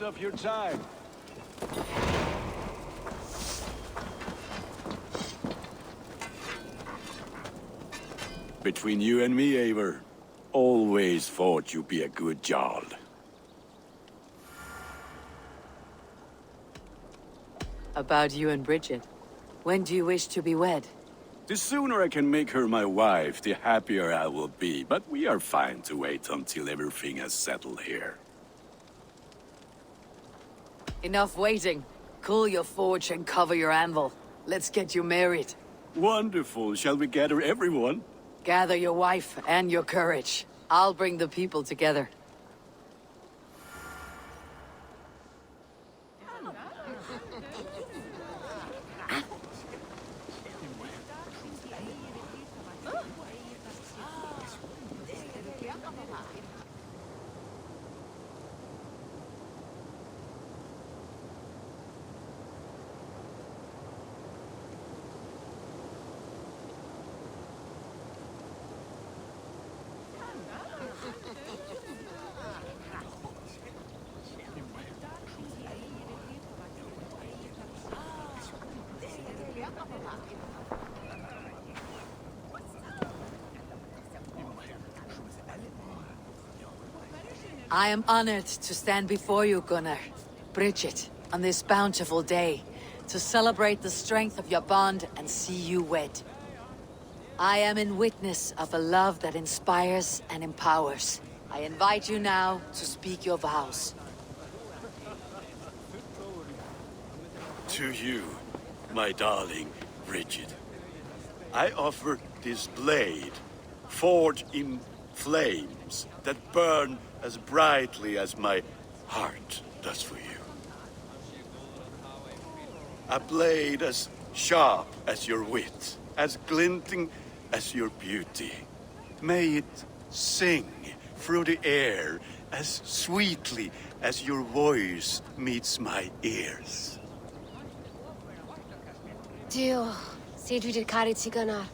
of your time. Between you and me, Eivor, always thought you'd be a good Jarl. About you and Bridget. When do you wish to be wed? The sooner I can make her my wife, the happier I will be. But we are fine to wait until everything has settled here. Enough waiting. Cool your forge and cover your anvil. Let's get you married. Wonderful. Shall we gather everyone? Gather your wife and your courage. I'll bring the people together. I am honored to stand before you, Gunnar, Bridget, on this bountiful day, to celebrate the strength of your bond and see you wed. I am in witness of a love that inspires and empowers. I invite you now to speak your vows. To you, my darling Bridget, I offer this blade, forged in flames that burn as brightly as my heart does for you. A blade as sharp as your wit, as glinting as your beauty. May it sing through the air as sweetly as your voice meets my ears. Dio, sé dwi dir caru ti Gunnar.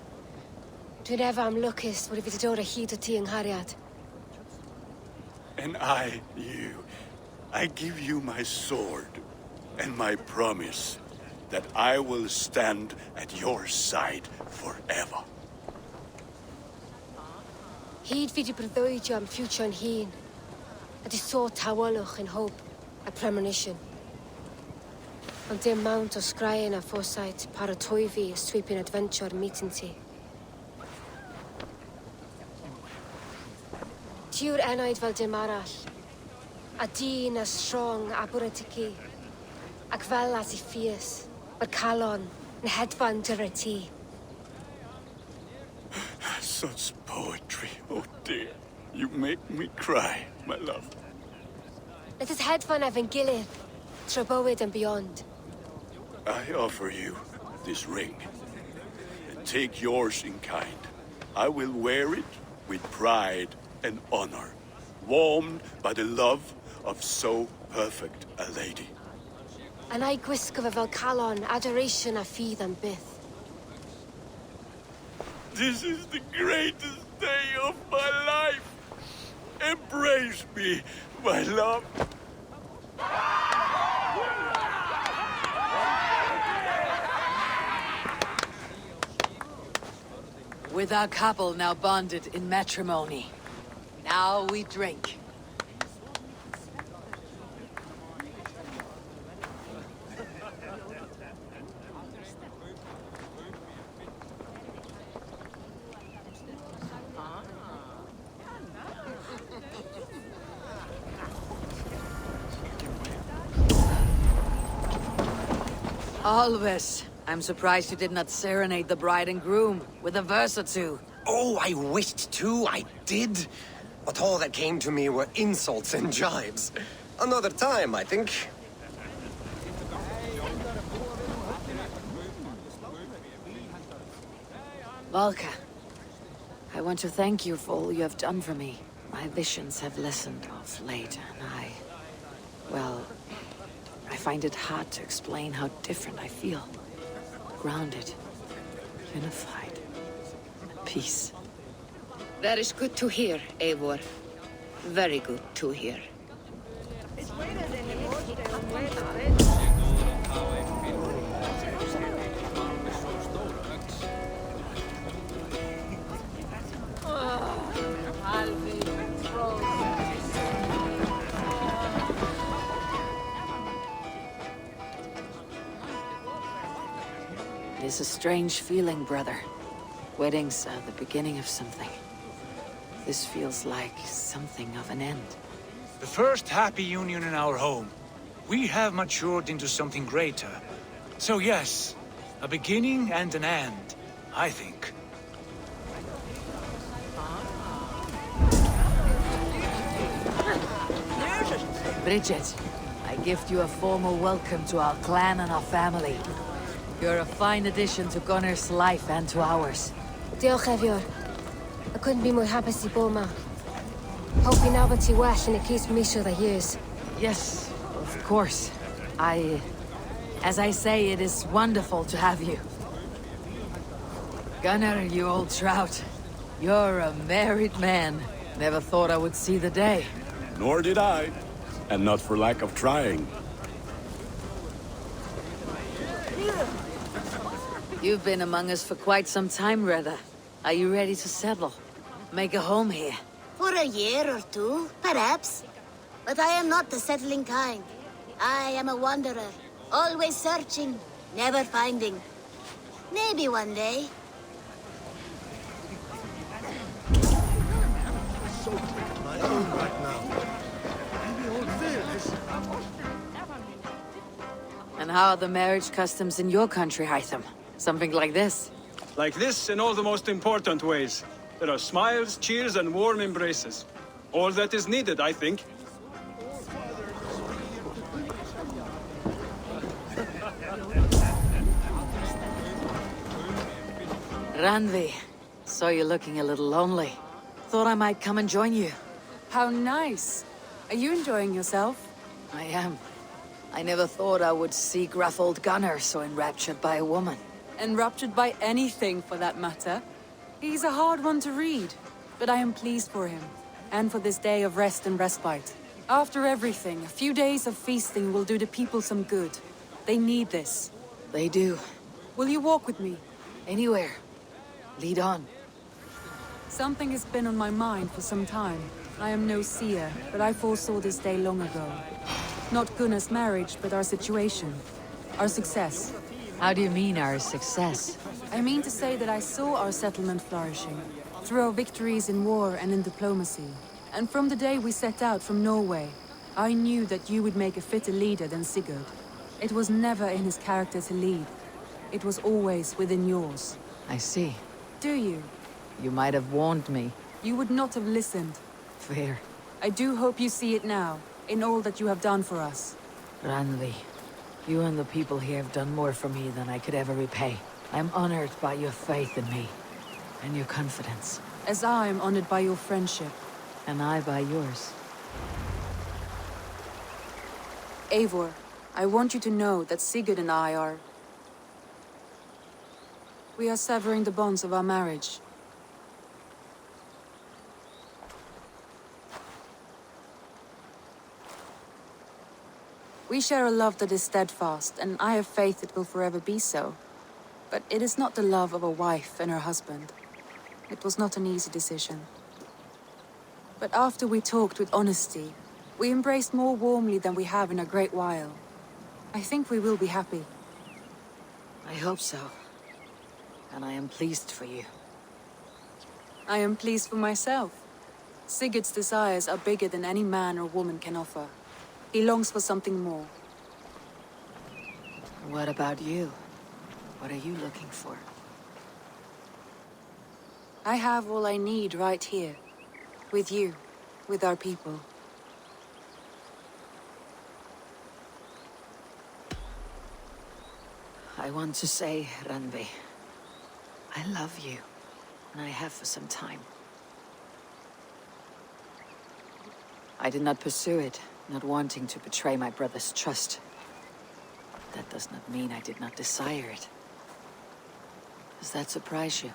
Dwi'n efo am lwcus bod I wedi dod o hyd o ti yng nghariad. And I, you, I give you my sword and my promise that I will stand at your side forever. Hyd fi di breuddwydio am ffewtio'n hun, a di sôn tawolwch yn hope a premonition. Ond dim mount o sgraen a foresight paratoi fi a sweeping adventure meeting ti. Ti yw'r enaid fel dim arall, a dyn as strong a bwratici, ac fel as I fierce, mae'r calon yn hedfan dyr y ti. Such poetry, oh dear. You make me cry, my love. Let us hedfan efo'n gilydd, tro bywyd and beyond. I offer you this ring, and take yours in kind. I will wear it with pride and honor, warmed by the love of so perfect a lady. And I gwisgo fe fel calon, adoration a ffydd am byth. This is the greatest day of my life. Embrace me, my love. With our couple now bonded in matrimony, now we drink. Always. I'm surprised you did not serenade the bride and groom with a verse or two. Oh, I wished to, I did. But all that came to me were insults and jibes. Another time, I think. Valka, I want to thank you for all you have done for me. My visions have lessened of late, and well, I find it hard to explain how different I feel. Grounded, unified, at peace. That is good to hear, Eivor. Very good to hear. It's a strange feeling, brother. Weddings are the beginning of something. This feels like something of an end. The first happy union in our home. We have matured into something greater. So yes, a beginning and an end, I think. Bridget, I gift you a formal welcome to our clan and our family. You're a fine addition to Gunnar's life and to ours. Diolch, Eivor. I couldn't be more happy to be ma. Hope you know what you well and it keeps me sure the years. Yes, of course. As I say, it is wonderful to have you. Gunnar, you old trout. You're a married man. Never thought I would see the day. Nor did I. And not for lack of trying. You've been among us for quite some time, Reda. Are you ready to settle? Make a home here? For a year or two, perhaps. But I am not the settling kind. I am a wanderer, always searching, never finding. Maybe one day. And how are the marriage customs in your country, Hytham? Something like this? Like this in all the most important ways. There are smiles, cheers, and warm embraces. All that is needed, I think. Randvi, saw you looking a little lonely. Thought I might come and join you. How nice. Are you enjoying yourself? I am. I never thought I would see gruff old Gunnar so enraptured by a woman. Enraptured by anything, for that matter. He's a hard one to read, but I am pleased for him, and for this day of rest and respite. After everything, a few days of feasting will do the people some good. They need this. They do. Will you walk with me? Anywhere. Lead on. Something has been on my mind for some time. I am no seer, but I foresaw this day long ago. Not Gunnar's marriage, but our situation. Our success. How do you mean our success? I mean to say that I saw our settlement flourishing, through our victories in war and in diplomacy. And from the day we set out from Norway, I knew that you would make a fitter leader than Sigurd. It was never in his character to lead. It was always within yours. I see. Do you? You might have warned me. You would not have listened. Fair. I do hope you see it now, in all that you have done for us. Ranvi, you and the people here have done more for me than I could ever repay. I'm honored by your faith in me, and your confidence. As I am honored by your friendship. And I by yours. Eivor, I want you to know that Sigurd and I are... We are severing the bonds of our marriage. We share a love that is steadfast, and I have faith it will forever be so. But it is not the love of a wife and her husband. It was not an easy decision. But after we talked with honesty, we embraced more warmly than we have in a great while. I think we will be happy. I hope so. And I am pleased for you. I am pleased for myself. Sigurd's desires are bigger than any man or woman can offer. He longs for something more. What about you? What are you looking for? I have all I need right here. With you. With our people. I want to say, Ranvi, I love you. And I have for some time. I did not pursue it, not wanting to betray my brother's trust. That does not mean I did not desire it. Does that surprise you?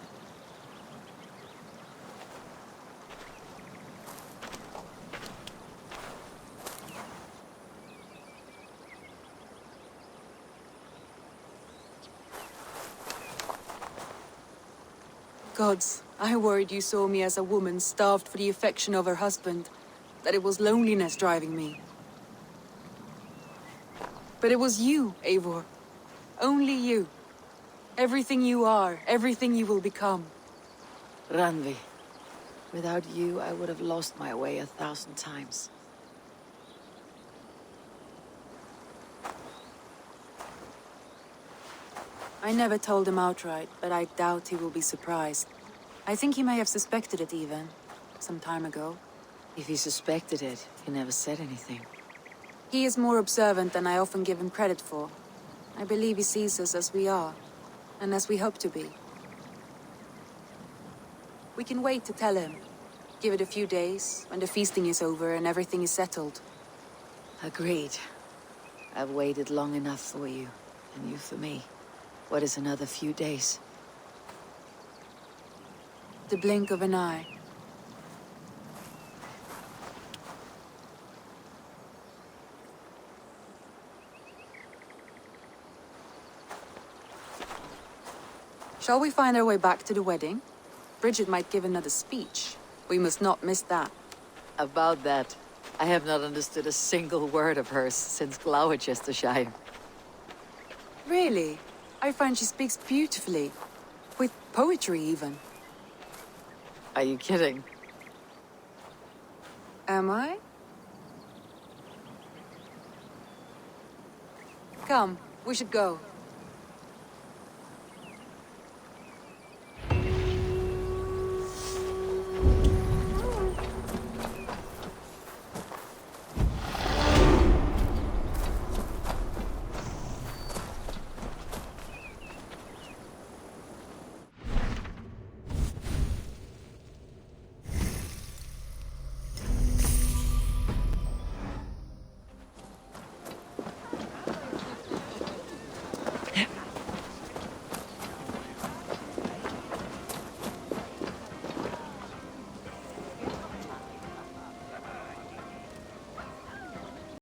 Gods, I worried you saw me as a woman starved for the affection of her husband. That it was loneliness driving me. But it was you, Eivor. Only you. Everything you are, everything you will become. Randvi, without you, I would have lost my way 1,000 times. I never told him outright, but I doubt he will be surprised. I think he may have suspected it even, some time ago. If he suspected it, he never said anything. He is more observant than I often give him credit for. I believe he sees us as we are, and as we hope to be. We can wait to tell him. Give it a few days, when the feasting is over and everything is settled. Agreed. I've waited long enough for you, and you for me. What is another few days? The blink of an eye. Shall we find our way back to the wedding? Bridget might give another speech. We must not miss that. About that, I have not understood a single word of hers since Gloucestershire. Really? I find she speaks beautifully. With poetry, even. Are you kidding? Am I? Come, we should go.